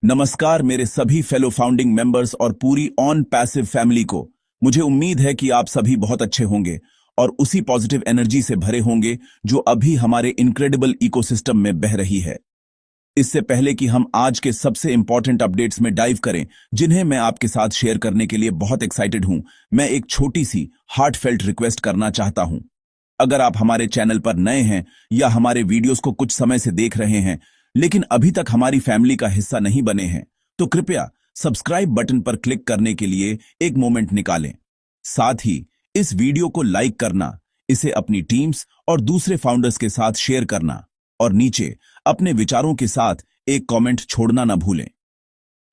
नमस्कार मेरे सभी फेलो फाउंडिंग मेंबर्स और पूरी ऑन पैसिव फैमिली को। मुझे उम्मीद है कि आप सभी बहुत अच्छे होंगे और उसी पॉजिटिव एनर्जी से भरे होंगे जो अभी हमारे इनक्रेडिबल इकोसिस्टम में बह रही है। इससे पहले कि हम आज के सबसे इंपॉर्टेंट अपडेट्स में डाइव करें, जिन्हें मैं आपके साथ शेयर करने के लिए बहुत एक्साइटेड हूं, मैं एक छोटी सी हार्टफेल्ट रिक्वेस्ट करना चाहता हूं। अगर आप हमारे चैनल पर नए हैं या हमारे वीडियोस को कुछ समय से देख रहे हैं लेकिन अभी तक हमारी फैमिली का हिस्सा नहीं बने हैं, तो कृपया सब्सक्राइब बटन पर क्लिक करने के लिए एक मोमेंट निकालें। साथ ही इस वीडियो को लाइक करना, इसे अपनी टीम्स और दूसरे फाउंडर्स के साथ शेयर करना और नीचे अपने विचारों के साथ एक कमेंट छोड़ना न भूलें।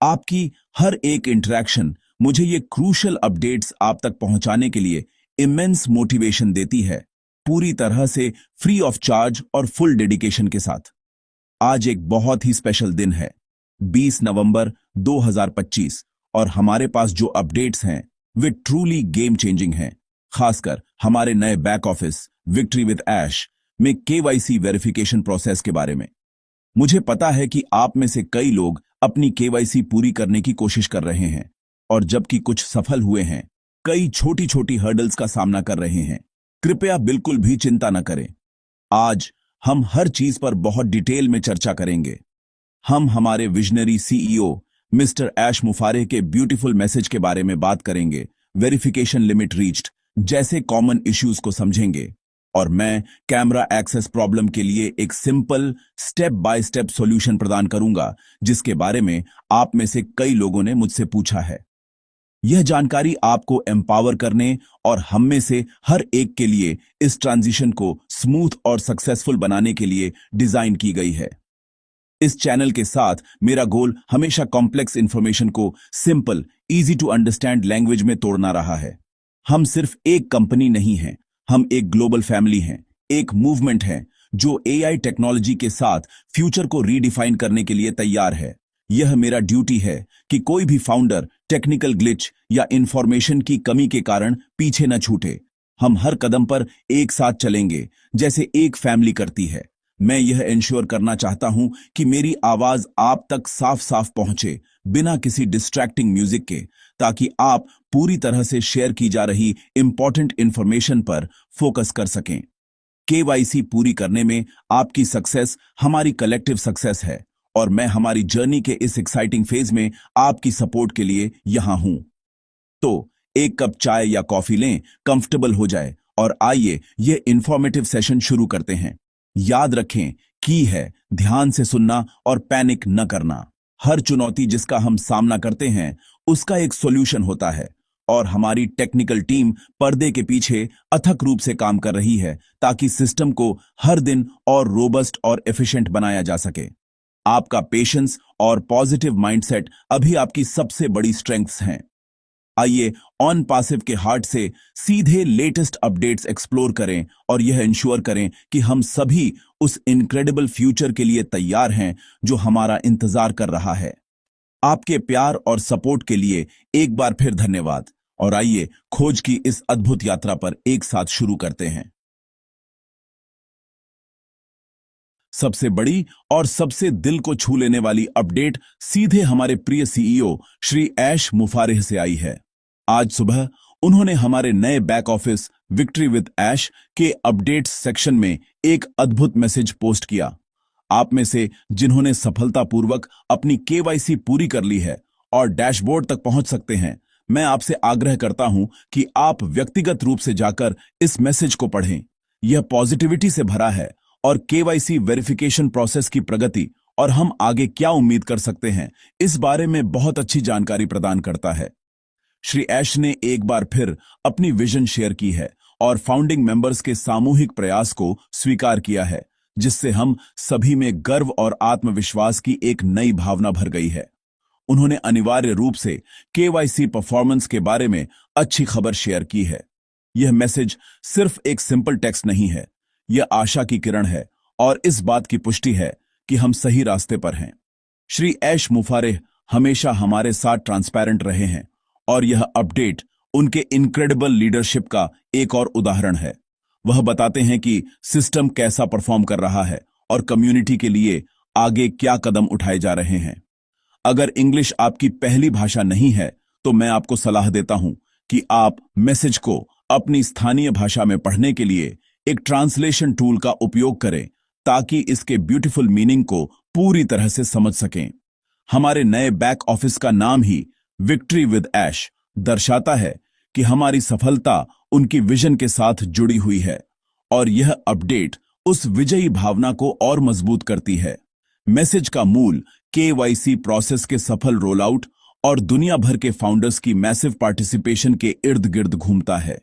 आपकी हर एक इंटरेक्शन मुझे ये क्रूशल अपडेट्स आप तक पहुंचाने के लिए इमेंस मोटिवेशन देती है, पूरी तरह से फ्री ऑफ चार्ज और फुल डेडिकेशन के साथ। आज एक बहुत ही स्पेशल दिन है, 20 नवंबर 2025, और हमारे पास जो अपडेट्स हैं वे ट्रूली गेम चेंजिंग हैं। खासकर हमारे नए बैक ऑफिस विक्ट्री विद ऐश में केवाईसी वेरिफिकेशन प्रोसेस के बारे में। मुझे पता है कि आप में से कई लोग अपनी केवाईसी पूरी करने की कोशिश कर रहे हैं और जबकि कुछ सफल हुए हैं, कई छोटी छोटी हर्डल्स का सामना कर रहे हैं। कृपया बिल्कुल भी चिंता न करें। आज हम हर चीज पर बहुत डिटेल में चर्चा करेंगे। हम हमारे विजनरी सीईओ मिस्टर ऐश मुफारे के ब्यूटीफुल मैसेज के बारे में बात करेंगे, वेरिफिकेशन लिमिट रीच्ड जैसे कॉमन इश्यूज को समझेंगे, और मैं कैमरा एक्सेस प्रॉब्लम के लिए एक simple step by step solution प्रदान करूंगा, जिसके बारे में आप में से कई लोगों ने मुझसे पूछा है। यह जानकारी आपको एम्पावर करने और हम में से हर एक के लिए इस ट्रांजिशन को स्मूथ और सक्सेसफुल बनाने के लिए डिजाइन की गई है। इस चैनल के साथ मेरा गोल हमेशा कॉम्प्लेक्स इंफॉर्मेशन को simple, easy to understand language में तोड़ना रहा है। हम सिर्फ एक कंपनी नहीं हैं, हम एक ग्लोबल फैमिली हैं, एक मूवमेंट है जो एआई टेक्नोलॉजी के साथ फ्यूचर को रीडिफाइन करने के लिए तैयार है। यह मेरा ड्यूटी है कि कोई भी फाउंडर टेक्निकल ग्लिच या इंफॉर्मेशन की कमी के कारण पीछे न छूटे। हम हर कदम पर एक साथ चलेंगे, जैसे एक फैमिली करती है। मैं यह इंश्योर करना चाहता हूं कि मेरी आवाज आप तक साफ साफ पहुंचे, बिना किसी डिस्ट्रैक्टिंग म्यूजिक के, ताकि आप पूरी तरह से शेयर की जा रही इंपॉर्टेंट इंफॉर्मेशन पर फोकस कर सकें। केवाईसी पूरी करने में आपकी सक्सेस हमारी कलेक्टिव सक्सेस है और मैं हमारी जर्नी के इस एक्साइटिंग फेज में आपकी सपोर्ट के लिए यहां हूं। तो एक कप चाय या कॉफी लें, कंफर्टेबल हो जाए और आइए ये इंफॉर्मेटिव सेशन शुरू करते हैं। याद रखें, की है ध्यान से सुनना और पैनिक न करना। हर चुनौती जिसका हम सामना करते हैं उसका एक सॉल्यूशन होता है और हमारी टेक्निकल टीम पर्दे के पीछे अथक रूप से काम कर रही है ताकि सिस्टम को हर दिन और रोबस्ट और एफिशिएंट बनाया जा सके। आपका पेशेंस और पॉजिटिव माइंडसेट अभी आपकी सबसे बड़ी स्ट्रेंथ्स हैं। आइए ऑन पासिव के हार्ट से सीधे लेटेस्ट अपडेट्स एक्सप्लोर करें और यह इंश्योर करें कि हम सभी उस इनक्रेडिबल फ्यूचर के लिए तैयार हैं जो हमारा इंतजार कर रहा है। आपके प्यार और सपोर्ट के लिए एक बार फिर धन्यवाद, और आइए खोज की इस अद्भुत यात्रा पर एक साथ शुरू करते हैं। सबसे बड़ी और सबसे दिल को छू लेने वाली अपडेट सीधे हमारे प्रिय सीईओ श्री ऐश मुफारे से आई है। आज सुबह उन्होंने हमारे नए बैक ऑफिस विक्ट्री विद ऐश के अपडेट्स सेक्शन में एक अद्भुत मैसेज पोस्ट किया। आप में से जिन्होंने सफलतापूर्वक अपनी केवाईसी पूरी कर ली है और डैशबोर्ड तक पहुंच सकते हैं, मैं आपसे आग्रह करता हूं कि आप व्यक्तिगत रूप से जाकर इस मैसेज को पढ़ें। यह पॉजिटिविटी से भरा है और केवाईसी वेरिफिकेशन प्रोसेस की प्रगति और हम आगे क्या उम्मीद कर सकते हैं इस बारे में बहुत अच्छी जानकारी प्रदान करता है। श्री ऐश ने एक बार फिर अपनी विजन शेयर की है और फाउंडिंग मेंबर्स के सामूहिक प्रयास को स्वीकार किया है, जिससे हम सभी में गर्व और आत्मविश्वास की एक नई भावना भर गई है। उन्होंने अनिवार्य रूप से केवाईसी परफॉर्मेंस के बारे में अच्छी खबर शेयर की है। यह मैसेज सिर्फ एक सिंपल टेक्स्ट नहीं है, यह आशा की किरण है और इस बात की पुष्टि है कि हम सही रास्ते पर हैं। श्री ऐश मुफारे हमेशा हमारे साथ ट्रांसपेरेंट रहे हैं और यह अपडेट उनके इनक्रेडिबल लीडरशिप का एक और उदाहरण है। वह बताते हैं कि सिस्टम कैसा परफॉर्म कर रहा है और कम्युनिटी के लिए आगे क्या कदम उठाए जा रहे हैं। अगर इंग्लिश आपकी पहली भाषा नहीं है तो मैं आपको सलाह देता हूं कि आप मैसेज को अपनी स्थानीय भाषा में पढ़ने के लिए एक ट्रांसलेशन टूल का उपयोग करें ताकि इसके ब्यूटीफुल मीनिंग को पूरी तरह से समझ सकें। हमारे नए बैक ऑफिस का नाम ही विक्ट्री विद ऐश दर्शाता है कि हमारी सफलता उनकी विजन के साथ जुड़ी हुई है और यह अपडेट उस विजयी भावना को और मजबूत करती है। मैसेज का मूल केवाईसी प्रोसेस के सफल रोल आउट और दुनिया भर के फाउंडर्स की मैसिव पार्टिसिपेशन के इर्द गिर्द घूमता है।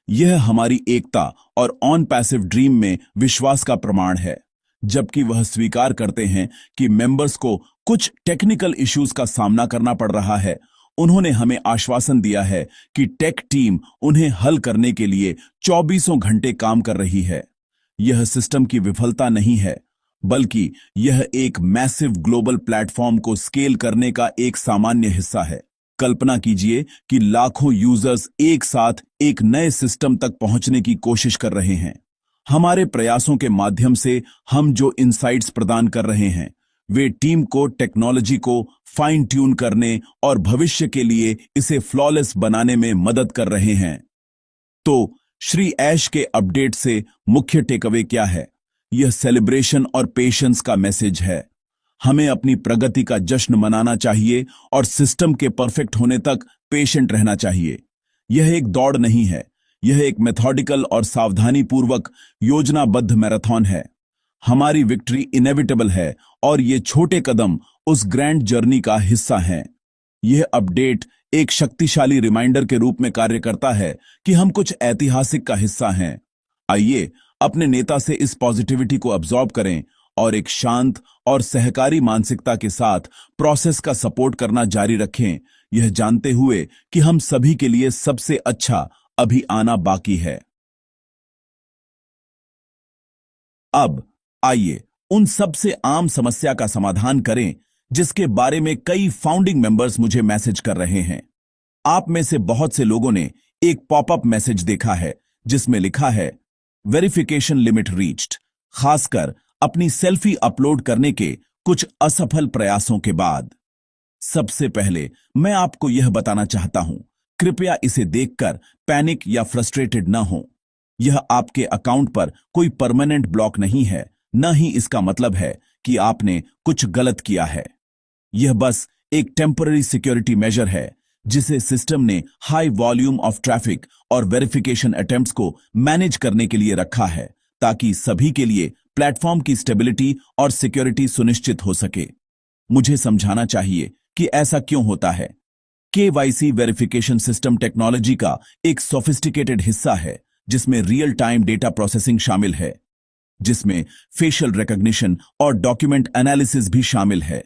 यह हमारी एकता और ऑन पैसिव ड्रीम में विश्वास का प्रमाण है, जबकि वह स्वीकार करते हैं कि मेंबर्स को कुछ टेक्निकल इश्यूज का सामना करना पड़ रहा है। उन्होंने हमें आश्वासन दिया है कि टेक टीम उन्हें हल करने के लिए 24 घंटे काम कर रही है। यह सिस्टम की विफलता नहीं है, बल्कि यह एक मैसिव ग्लोबल प्लेटफॉर्म को स्केल करने का एक सामान्य हिस्सा है। कल्पना कीजिए कि लाखों यूजर्स एक साथ एक नए सिस्टम तक पहुंचने की कोशिश कर रहे हैं। हमारे प्रयासों के माध्यम से हम जो इनसाइट्स प्रदान कर रहे हैं वे टीम को टेक्नोलॉजी को फाइन ट्यून करने और भविष्य के लिए इसे फ्लॉलेस बनाने में मदद कर रहे हैं। तो श्री ऐश के अपडेट से मुख्य टेकअवे क्या है? यह सेलिब्रेशन और पेशेंस का मैसेज है। हमें अपनी प्रगति का जश्न मनाना चाहिए और सिस्टम के परफेक्ट होने तक पेशेंट रहना चाहिए। यह एक दौड़ नहीं है, यह एक मेथोडिकल और सावधानीपूर्वक योजनाबद्ध मैराथन है। हमारी विक्ट्री इनेविटेबल है और ये छोटे कदम उस ग्रैंड जर्नी का हिस्सा हैं। यह अपडेट एक शक्तिशाली रिमाइंडर के रूप में कार्य करता है कि हम कुछ ऐतिहासिक का हिस्सा हैं। आइए अपने नेता से इस पॉजिटिविटी को अब्सॉर्ब करें और एक शांत और सहकारी मानसिकता के साथ प्रोसेस का सपोर्ट करना जारी रखें, यह जानते हुए कि हम सभी के लिए सबसे अच्छा अभी आना बाकी है। अब आइए उन सबसे आम समस्या का समाधान करें जिसके बारे में कई फाउंडिंग मेंबर्स मुझे मैसेज कर रहे हैं। आप में से बहुत से लोगों ने एक पॉपअप मैसेज देखा है जिसमें लिखा है वेरिफिकेशन लिमिट रीच्ड, खासकर अपनी सेल्फी अपलोड करने के कुछ असफल प्रयासों के बाद। सबसे पहले मैं आपको यह बताना चाहता हूं, कृपया इसे देखकर पैनिक या फ्रस्ट्रेटेड न हो। यह आपके अकाउंट पर कोई परमानेंट ब्लॉक नहीं है, न ही इसका मतलब है कि आपने कुछ गलत किया है। यह बस एक टेम्पररी सिक्योरिटी मेजर है जिसे सिस्टम ने हाई वॉल्यूम ऑफ ट्रैफिक और वेरिफिकेशन अटेम्प्ट्स को मैनेज करने के लिए रखा है, ताकि सभी के लिए प्लेटफॉर्म की स्टेबिलिटी और सिक्योरिटी सुनिश्चित हो सके। मुझे समझाना चाहिए कि ऐसा क्यों होता है। केवाईसी वेरिफिकेशन सिस्टम टेक्नोलॉजी का एक सोफिस्टिकेटेड हिस्सा है जिसमें रियल टाइम डेटा प्रोसेसिंग शामिल है, जिसमें फेशियल रिकॉग्निशन और डॉक्यूमेंट एनालिसिस भी शामिल है।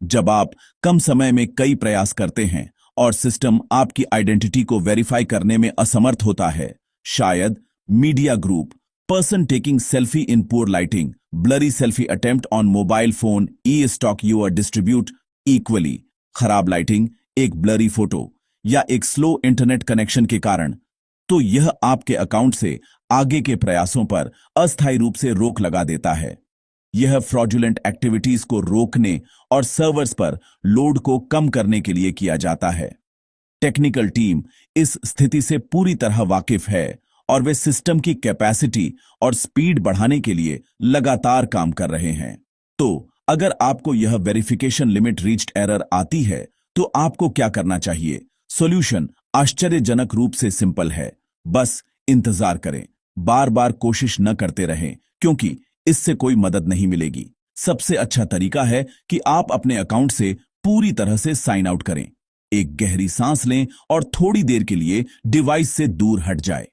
जब आप कम समय में कई प्रयास करते हैं और सिस्टम आपकी आइडेंटिटी को वेरीफाई करने में असमर्थ होता है, शायद media group, person taking selfie in poor lighting, blurry selfie attempt on mobile phone, ई स्टॉक यूर डिस्ट्रीब्यूट इक्वली, खराब लाइटिंग, एक ब्लरी फोटो या एक स्लो इंटरनेट कनेक्शन के कारण, तो यह आपके अकाउंट से आगे के प्रयासों पर अस्थायी रूप से रोक लगा देता है। यह फ्रॉडुलेंट एक्टिविटीज को रोकने और सर्वर्स पर लोड को कम करने के लिए किया जाता है। टेक्निकल टीम इस स्थिति से पूरी तरह वाकिफ है और वे सिस्टम की कैपेसिटी और स्पीड बढ़ाने के लिए लगातार काम कर रहे हैं। तो अगर आपको यह वेरिफिकेशन लिमिट रीच्ड एरर आती है तो आपको क्या करना चाहिए? सॉल्यूशन आश्चर्यजनक रूप से सिंपल है। बस इंतजार करें, बार बार कोशिश न करते रहें, क्योंकि इससे कोई मदद नहीं मिलेगी। सबसे अच्छा तरीका है कि आप अपने अकाउंट से पूरी तरह से साइन आउट करें, एक गहरी सांस लें और थोड़ी देर के लिए डिवाइस से दूर हट जाए।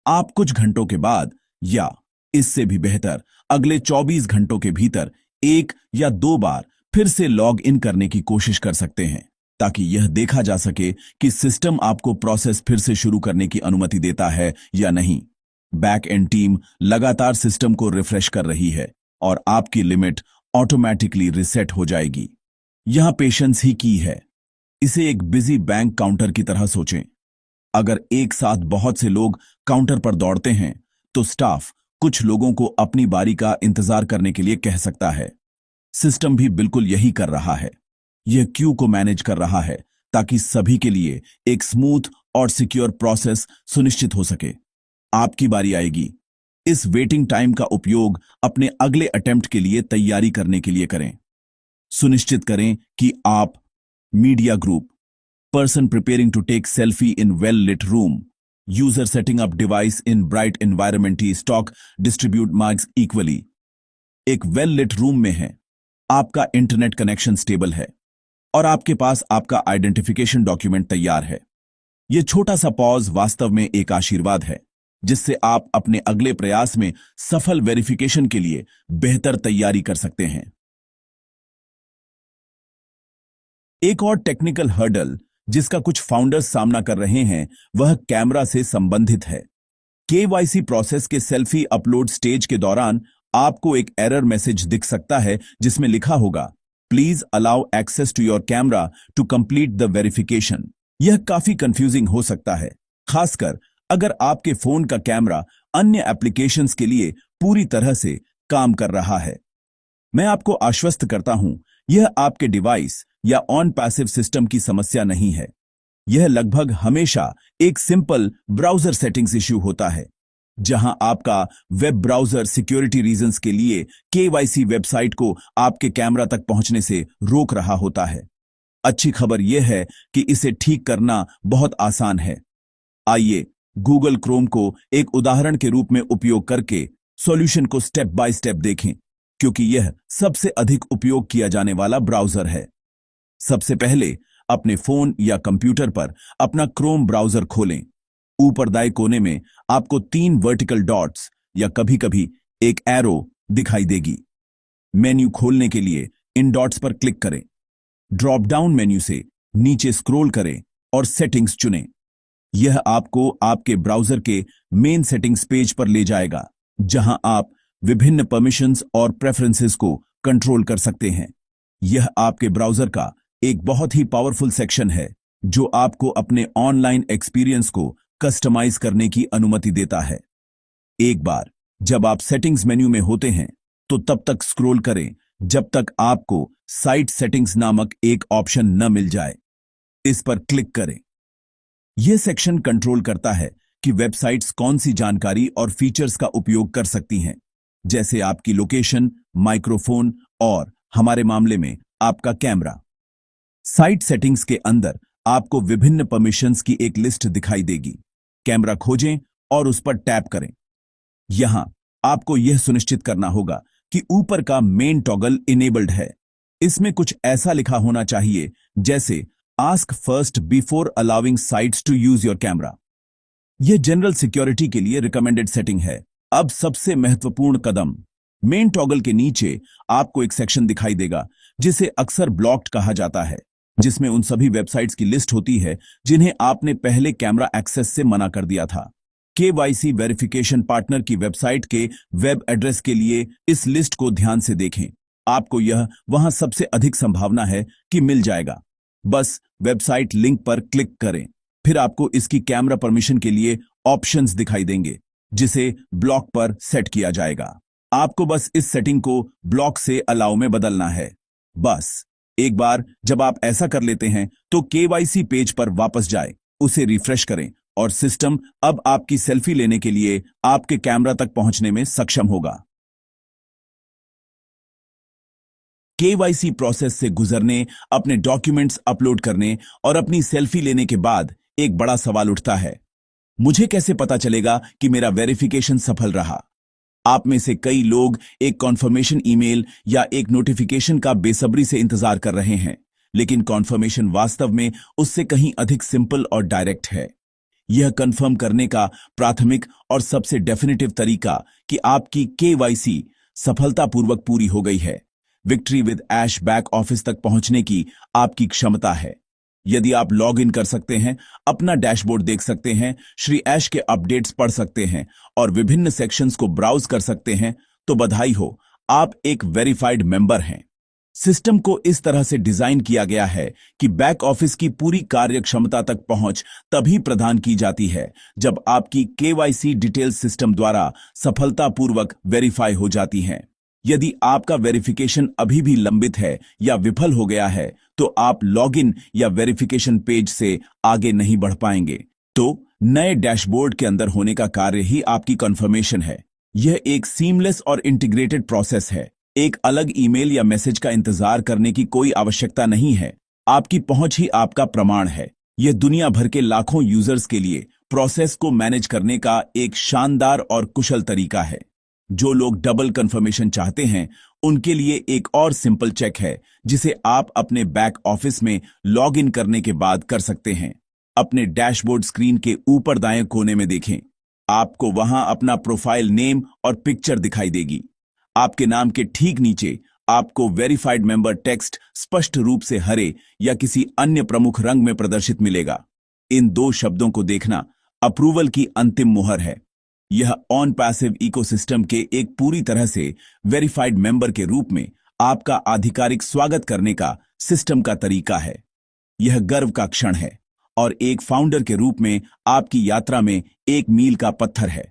आप कुछ घंटों के बाद या इससे भी बेहतर अगले 24 घंटों के भीतर 1 या 2 बार फिर से लॉग इन करने की कोशिश कर सकते हैं, ताकि यह देखा जा सके कि सिस्टम आपको प्रोसेस फिर से शुरू करने की अनुमति देता है या नहीं। बैक एंड टीम लगातार सिस्टम को रिफ्रेश कर रही है और आपकी लिमिट ऑटोमेटिकली रिसेट हो जाएगी। यहां पेशेंस ही की है। इसे एक बिजी बैंक काउंटर की तरह सोचें। अगर एक साथ बहुत से लोग काउंटर पर दौड़ते हैं तो स्टाफ कुछ लोगों को अपनी बारी का इंतजार करने के लिए कह सकता है। सिस्टम भी बिल्कुल यही कर रहा है। यह क्यू को मैनेज कर रहा है ताकि सभी के लिए एक स्मूथ और सिक्योर प्रोसेस सुनिश्चित हो सके। आपकी बारी आएगी। इस वेटिंग टाइम का उपयोग अपने अगले अटेम्प्ट के लिए तैयारी करने के लिए करें। सुनिश्चित करें कि आप media group, person preparing to take selfie in well-lit room, user setting up device in bright environment, stock distribute marks equally। एक well-lit room में है, आपका इंटरनेट कनेक्शन स्टेबल है और आपके पास आपका आइडेंटिफिकेशन डॉक्यूमेंट तैयार है। यह छोटा सा पॉज वास्तव में एक आशीर्वाद है जिससे आप अपने अगले प्रयास में सफल वेरिफिकेशन के लिए बेहतर तैयारी कर सकते हैं। एक और टेक्निकल हर्डल जिसका कुछ फाउंडर्स सामना कर रहे हैं वह कैमरा से संबंधित है। केवाईसी प्रोसेस के सेल्फी अपलोड स्टेज के दौरान आपको एक एरर मैसेज दिख सकता है जिसमें लिखा होगा, please allow access to your camera to complete the verification. यह काफी कंफ्यूजिंग हो सकता है, खासकर अगर आपके फोन का कैमरा अन्य एप्लीकेशंस के लिए पूरी तरह से काम कर रहा है। मैं आपको आश्वस्त करता हूं, यह आपके डिवाइस या ऑन पैसिव सिस्टम की समस्या नहीं है। यह लगभग हमेशा एक सिंपल ब्राउजर सेटिंग्स इश्यू होता है, जहां आपका वेब ब्राउजर सिक्योरिटी रीजंस के लिए केवाईसी वेबसाइट को आपके कैमरा तक पहुंचने से रोक रहा होता है। अच्छी खबर यह है कि इसे ठीक करना बहुत आसान है। आइए गूगल क्रोम को एक उदाहरण के रूप में उपयोग करके सॉल्यूशन को स्टेप बाय स्टेप देखें, क्योंकि यह सबसे अधिक उपयोग किया जाने वाला ब्राउजर है। सबसे पहले अपने फोन या कंप्यूटर पर अपना क्रोम ब्राउजर खोलें। ऊपर दाएं कोने में आपको 3 वर्टिकल डॉट्स या कभी-कभी एक एरो दिखाई देगी। मेन्यू खोलने के लिए इन डॉट्स पर क्लिक करें। ड्रॉप डाउन मेन्यू से नीचे स्क्रॉल करें और सेटिंग्स चुनें। यह आपको आपके ब्राउजर के मेन सेटिंग्स पेज पर ले जाएगा, जहां आप विभिन्न परमिशंस और प्रेफरेंसेस को कंट्रोल कर सकते हैं। यह आपके ब्राउजर का एक बहुत ही पावरफुल सेक्शन है जो आपको अपने ऑनलाइन एक्सपीरियंस को कस्टमाइज करने की अनुमति देता है। एक बार जब आप सेटिंग्स मेन्यू में होते हैं तो तब तक स्क्रॉल करें जब तक आपको साइट सेटिंग्स नामक एक ऑप्शन न मिल जाए। इस पर क्लिक करें। यह सेक्शन कंट्रोल करता है कि वेबसाइट्स कौन सी जानकारी और फीचर्स का उपयोग कर सकती हैं, जैसे आपकी लोकेशन, माइक्रोफोन और हमारे मामले में आपका कैमरा। साइट सेटिंग्स के अंदर आपको विभिन्न परमिशंस की एक लिस्ट दिखाई देगी। कैमरा खोजें और उस पर टैप करें। यहां आपको यह सुनिश्चित करना होगा कि ऊपर का मेन टॉगल इनेबल्ड है। इसमें कुछ ऐसा लिखा होना चाहिए जैसे ask first before allowing sites to use your camera. यह जनरल सिक्योरिटी के लिए रिकमेंडेड सेटिंग है। अब सबसे महत्वपूर्ण कदम, मेन टॉगल के नीचे आपको एक सेक्शन दिखाई देगा जिसे अक्सर ब्लॉक्ड कहा जाता है, जिसमें उन सभी वेबसाइट्स की लिस्ट होती है जिन्हें आपने पहले कैमरा एक्सेस से मना कर दिया था। केवाईसी वेरिफिकेशन पार्टनर की वेबसाइट के वेब एड्रेस के लिए इस लिस्ट को ध्यान से देखें। आपको यह वहां सबसे अधिक संभावना है कि मिल जाएगा। बस वेबसाइट लिंक पर क्लिक करें, फिर आपको इसकी कैमरा परमिशन के लिए ऑप्शंस दिखाई देंगे जिसे ब्लॉक पर सेट किया जाएगा। आपको बस इस सेटिंग को ब्लॉक से अलाउ में बदलना है। बस एक बार जब आप ऐसा कर लेते हैं तो केवाईसी पेज पर वापस जाए, उसे रिफ्रेश करें और सिस्टम अब आपकी सेल्फी लेने के लिए आपके कैमरा तक पहुंचने में सक्षम होगा। केवाईसी प्रोसेस से गुजरने, अपने डॉक्यूमेंट्स अपलोड करने और अपनी सेल्फी लेने के बाद एक बड़ा सवाल उठता है, मुझे कैसे पता चलेगा कि मेरा वेरिफिकेशन सफल रहा? आप में से कई लोग एक कॉन्फर्मेशन ईमेल या एक नोटिफिकेशन का बेसब्री से इंतजार कर रहे हैं, लेकिन कॉन्फर्मेशन वास्तव में उससे कहीं अधिक सिंपल और डायरेक्ट है। यह कंफर्म करने का प्राथमिक और सबसे डेफिनेटिव तरीका कि आपकी केवाईसी सफलतापूर्वक पूरी हो गई है, victory with ash back office तक पहुंचने की आपकी क्षमता है। यदि आप लॉग इन कर सकते हैं, अपना डैशबोर्ड देख सकते हैं, श्री ऐश के अपडेट्स पढ़ सकते हैं और विभिन्न सेक्शंस को ब्राउज कर सकते हैं, तो बधाई हो, आप एक वेरीफाइड मेंबर हैं। सिस्टम को इस तरह से डिजाइन किया गया है कि बैक ऑफिस की पूरी कार्यक्षमता तक पहुंच तभी प्रदान की जाती है जब आपकी केवाईसी डिटेल सिस्टम द्वारा सफलतापूर्वक वेरीफाई हो जाती हैं। यदि आपका वेरिफिकेशन अभी भी लंबित है या विफल हो गया है, तो आप लॉगिन या वेरिफिकेशन पेज से आगे नहीं बढ़ पाएंगे। तो नए डैशबोर्ड के अंदर होने का कार्य ही आपकी कंफर्मेशन है। यह एक सीमलेस और इंटीग्रेटेड प्रोसेस है। एक अलग ईमेल या मैसेज का इंतजार करने की कोई आवश्यकता नहीं है। आपकी पहुंच ही आपका प्रमाण है। यह दुनिया भर के लाखों यूजर्स के लिए प्रोसेस को मैनेज करने का एक शानदार और कुशल तरीका है। जो लोग डबल कंफर्मेशन चाहते हैं, उनके लिए एक और सिंपल चेक है जिसे आप अपने बैक ऑफिस में लॉग इन करने के बाद कर सकते हैं। अपने डैशबोर्ड स्क्रीन के ऊपर दाएं कोने में देखें। आपको वहां अपना प्रोफाइल नेम और पिक्चर दिखाई देगी। आपके नाम के ठीक नीचे आपको वेरीफाइड मेंबर टेक्स्ट स्पष्ट रूप से हरे या किसी अन्य प्रमुख रंग में प्रदर्शित मिलेगा। इन दो शब्दों को देखना अप्रूवल की अंतिम मुहर है। यह ऑन पैसिव इकोसिस्टम के एक पूरी तरह से वेरीफाइड मेंबर के रूप में आपका आधिकारिक स्वागत करने का सिस्टम का तरीका है। यह गर्व का क्षण है और एक फाउंडर के रूप में आपकी यात्रा में एक मील का पत्थर है।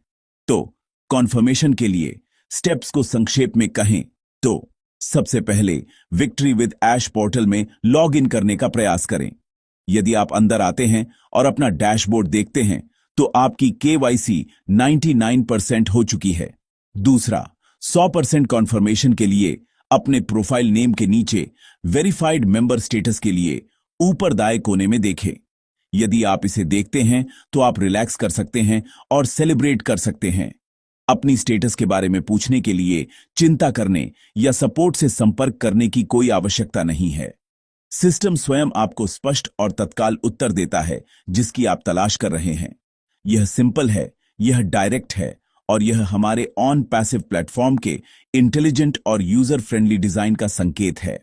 तो कॉन्फर्मेशन के लिए स्टेप्स को संक्षेप में कहें तो सबसे पहले विक्ट्री विद ऐश पोर्टल में लॉग इन करने का प्रयास करें। यदि आप अंदर आते हैं और अपना डैशबोर्ड देखते हैं तो आपकी KYC 99% हो चुकी है। दूसरा, 100% कॉन्फर्मेशन के लिए अपने प्रोफाइल नेम के नीचे वेरीफाइड मेंबर स्टेटस के लिए ऊपर दाएं कोने में देखें। यदि आप इसे देखते हैं तो आप रिलैक्स कर सकते हैं और सेलिब्रेट कर सकते हैं। अपनी स्टेटस के बारे में पूछने के लिए चिंता करने या सपोर्ट से संपर्क करने की कोई आवश्यकता नहीं है। सिस्टम स्वयं आपको स्पष्ट और तत्काल उत्तर देता है जिसकी आप तलाश कर रहे हैं। यह सिंपल है, यह डायरेक्ट है और यह हमारे ऑन पैसिव प्लेटफॉर्म के इंटेलिजेंट और यूजर फ्रेंडली डिजाइन का संकेत है।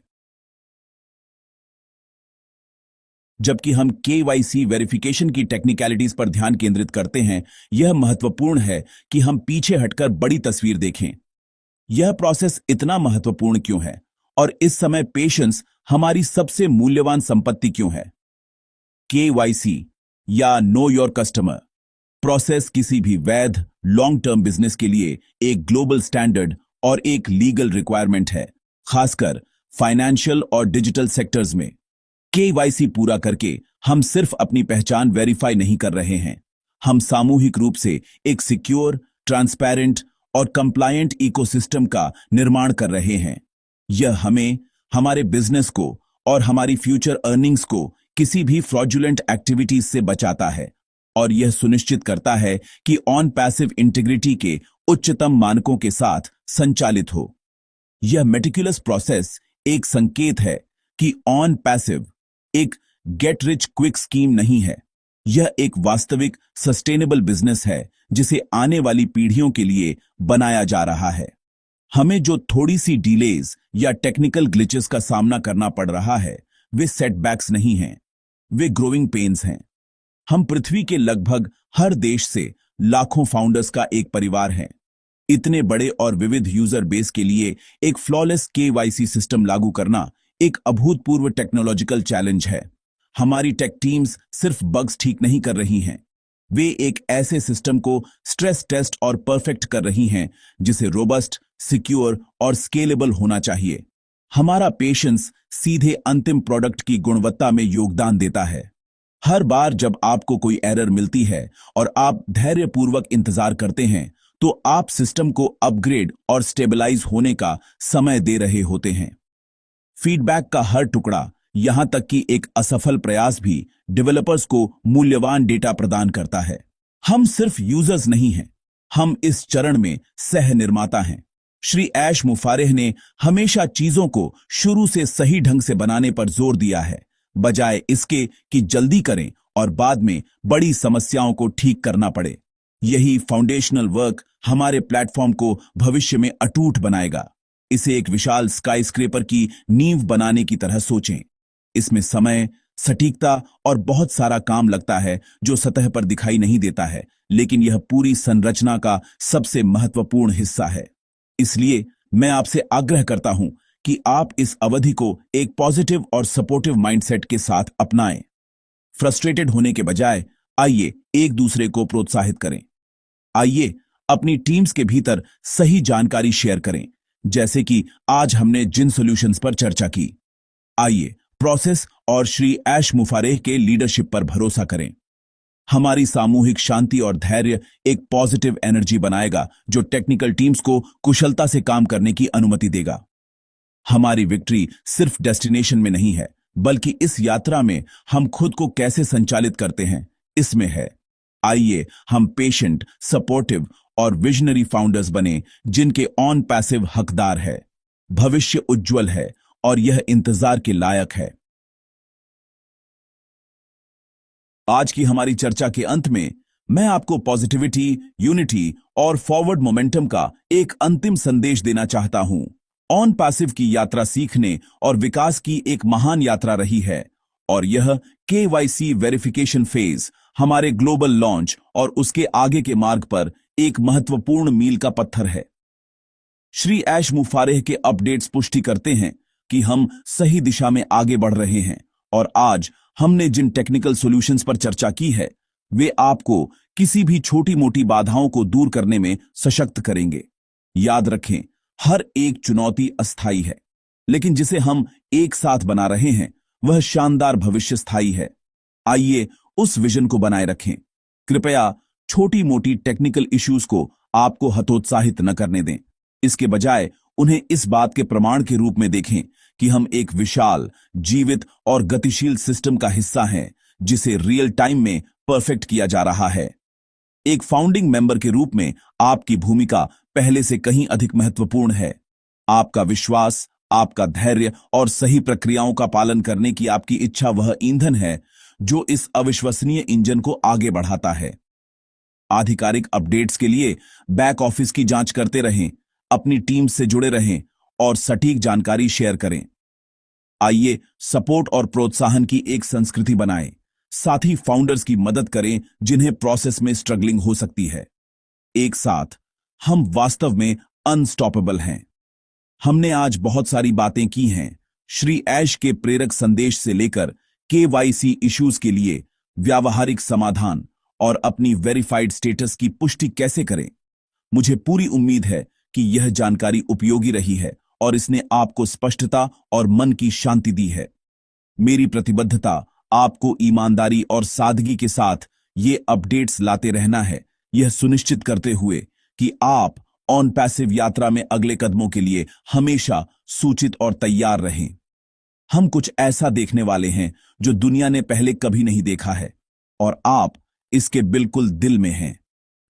जबकि हम KYC वेरिफिकेशन की टेक्निकलिटीज पर ध्यान केंद्रित करते हैं, यह महत्वपूर्ण है कि हम पीछे हटकर बड़ी तस्वीर देखें। यह प्रोसेस इतना महत्वपूर्ण क्यों है और इस समय पेशेंस हमारी सबसे मूल्यवान संपत्ति क्यों है? KYC या नो योर कस्टमर प्रोसेस किसी भी वैध लॉन्ग टर्म बिजनेस के लिए एक ग्लोबल स्टैंडर्ड और एक लीगल रिक्वायरमेंट है, खासकर फाइनेंशियल और डिजिटल सेक्टर्स में। KYC पूरा करके हम सिर्फ अपनी पहचान वेरीफाई नहीं कर रहे हैं, हम सामूहिक रूप से एक सिक्योर, ट्रांसपेरेंट और कंप्लायंट इकोसिस्टम का निर्माण कर रहे हैं। यह हमें, हमारे बिजनेस को और हमारी फ्यूचर अर्निंग्स को किसी भी फ्रॉडुलेंट एक्टिविटीज से बचाता है और यह सुनिश्चित करता है कि ऑन पैसिव इंटीग्रिटी के उच्चतम मानकों के साथ संचालित हो। यह मेटिकुलस प्रोसेस एक संकेत है कि ऑन पैसिव एक गेट रिच क्विक स्कीम नहीं है। यह एक वास्तविक सस्टेनेबल बिजनेस है जिसे आने वाली पीढ़ियों के लिए बनाया जा रहा है। हमें जो थोड़ी सी डिलेज या टेक्निकल ग्लिचेस का सामना करना पड़ रहा है, वे सेटबैक्स नहीं हैं, वे ग्रोइंग पेन्स हैं। हम पृथ्वी के लगभग हर देश से लाखों फाउंडर्स का एक परिवार हैं। इतने बड़े और विविध यूजर बेस के लिए एक फ्लॉलेस KYC सिस्टम लागू करना एक अभूतपूर्व टेक्नोलॉजिकल चैलेंज है। हमारी टेक टीम्स सिर्फ बग्स ठीक नहीं कर रही हैं, वे एक ऐसे सिस्टम को स्ट्रेस टेस्ट और परफेक्ट कर रही हैं जिसे रोबस्ट, सिक्योर और स्केलेबल होना चाहिए। हमारा पेशेंस सीधे अंतिम प्रोडक्ट की गुणवत्ता में योगदान देता है। हर बार जब आपको कोई एरर मिलती है और आप धैर्यपूर्वक इंतजार करते हैं, तो आप सिस्टम को अपग्रेड और स्टेबलाइज होने का समय दे रहे होते हैं। फीडबैक का हर टुकड़ा, यहां तक कि एक असफल प्रयास भी डेवलपर्स को मूल्यवान डेटा प्रदान करता है। हम सिर्फ यूजर्स नहीं हैं, हम इस चरण में सह निर्माता हैं। श्री ऐश मुफारेह ने हमेशा चीजों को शुरू से सही ढंग से बनाने पर जोर दिया है, बजाय इसके कि जल्दी करें और बाद में बड़ी समस्याओं को ठीक करना पड़े। यही फाउंडेशनल वर्क हमारे प्लेटफॉर्म को भविष्य में अटूट बनाएगा। इसे एक विशाल स्काईस्क्रेपर की नींव बनाने की तरह सोचें। इसमें समय, सटीकता और बहुत सारा काम लगता है जो सतह पर दिखाई नहीं देता है, लेकिन यह पूरी संरचना का सबसे महत्वपूर्ण हिस्सा है। इसलिए मैं आपसे आग्रह करता हूं कि आप इस अवधि को एक पॉजिटिव और सपोर्टिव माइंडसेट के साथ अपनाएं। फ्रस्ट्रेटेड होने के बजाय आइए एक दूसरे को प्रोत्साहित करें। आइए अपनी टीम्स के भीतर सही जानकारी शेयर करें, जैसे कि आज हमने जिन सॉल्यूशंस पर चर्चा की। आइए प्रोसेस और श्री ऐश मुफारेह के लीडरशिप पर भरोसा करें। हमारी सामूहिक शांति और धैर्य एक पॉजिटिव एनर्जी बनाएगा जो टेक्निकल टीम्स को कुशलता से काम करने की अनुमति देगा। हमारी विक्ट्री सिर्फ डेस्टिनेशन में नहीं है, बल्कि इस यात्रा में हम खुद को कैसे संचालित करते हैं इसमें है। आइए हम पेशेंट, सपोर्टिव और विजनरी फाउंडर्स बने जिनके ऑन पैसिव हकदार है। भविष्य उज्जवल है और यह इंतजार के लायक है। आज की हमारी चर्चा के अंत में मैं आपको पॉजिटिविटी, यूनिटी और फॉरवर्ड मोमेंटम का एक अंतिम संदेश देना चाहता हूं। ऑन पैसिव की यात्रा सीखने और विकास की एक महान यात्रा रही है और यह केवाईसी वेरिफिकेशन फेज हमारे ग्लोबल लॉन्च और उसके आगे के मार्ग पर एक महत्वपूर्ण मील का पत्थर है। श्री ऐश मुफारेह के अपडेट्स पुष्टि करते हैं कि हम सही दिशा में आगे बढ़ रहे हैं और आज हमने जिन टेक्निकल सॉल्यूशंस पर चर्चा की है वे आपको किसी भी छोटी मोटी बाधाओं को दूर करने में सशक्त करेंगे। याद रखें, हर एक चुनौती अस्थायी है, लेकिन जिसे हम एक साथ बना रहे हैं वह शानदार भविष्य स्थायी है। आइए उस विजन को बनाए रखें। कृपया छोटी मोटी टेक्निकल इश्यूज को आपको हतोत्साहित न करने दें। इसके बजाय उन्हें इस बात के प्रमाण के रूप में देखें कि हम एक विशाल, जीवित और गतिशील सिस्टम का हिस्सा हैं जिसे रियल टाइम में परफेक्ट किया जा रहा है। एक फाउंडिंग मेंबर के रूप में आपकी भूमिका पहले से कहीं अधिक महत्वपूर्ण है। आपका विश्वास, आपका धैर्य और सही प्रक्रियाओं का पालन करने की आपकी इच्छा वह ईंधन है जो इस अविश्वसनीय इंजन को आगे बढ़ाता है। आधिकारिक अपडेट्स के लिए बैक ऑफिस की जांच करते रहें, अपनी टीम से जुड़े रहें और सटीक जानकारी शेयर करें। आइए सपोर्ट और प्रोत्साहन की एक संस्कृति बनाएं, साथ ही फाउंडर्स की मदद करें जिन्हें प्रोसेस में स्ट्रगलिंग हो सकती है। एक साथ हम वास्तव में अनस्टॉपेबल हैं। हमने आज बहुत सारी बातें की हैं, श्री ऐश के प्रेरक संदेश से लेकर केवाईसी इश्यूज के लिए व्यावहारिक समाधान और अपनी वेरीफाइड स्टेटस की पुष्टि कैसे करें। मुझे पूरी उम्मीद है कि यह जानकारी उपयोगी रही है और इसने आपको स्पष्टता और मन की शांति दी है। मेरी प्रतिबद्धता आपको ईमानदारी और सादगी के साथ ये अपडेट्स लाते रहना है, यह सुनिश्चित करते हुए कि आप ऑन पैसिव यात्रा में अगले कदमों के लिए हमेशा सूचित और तैयार रहें। हम कुछ ऐसा देखने वाले हैं जो दुनिया ने पहले कभी नहीं देखा है और आप इसके बिल्कुल दिल में हैं।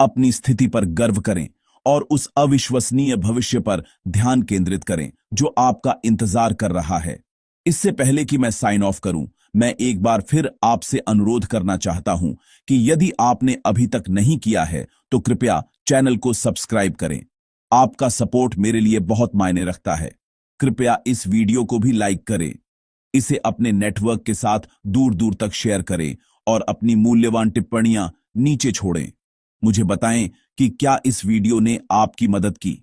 अपनी स्थिति पर गर्व करें और उस अविश्वसनीय भविष्य पर ध्यान केंद्रित करें जो आपका इंतजार कर रहा है। इससे पहले कि मैं साइन ऑफ करूं, मैं एक बार फिर आपसे अनुरोध करना चाहता हूं कि यदि आपने अभी तक नहीं किया है तो कृपया चैनल को सब्सक्राइब करें। आपका सपोर्ट मेरे लिए बहुत मायने रखता है। कृपया इस वीडियो को भी लाइक करें, इसे अपने नेटवर्क के साथ दूर दूर तक शेयर करें और अपनी मूल्यवान टिप्पणियां नीचे छोड़ें। मुझे बताएं कि क्या इस वीडियो ने आपकी मदद की।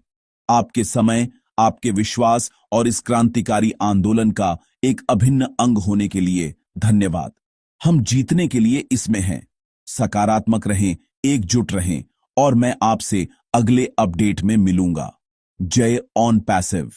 आपके समय, आपके विश्वास और इस क्रांतिकारी आंदोलन का एक अभिन्न अंग होने के लिए धन्यवाद। हम जीतने के लिए इसमें हैं। सकारात्मक रहें, एकजुट रहें और मैं आपसे अगले अपडेट में मिलूंगा। जय ऑन पैसिव।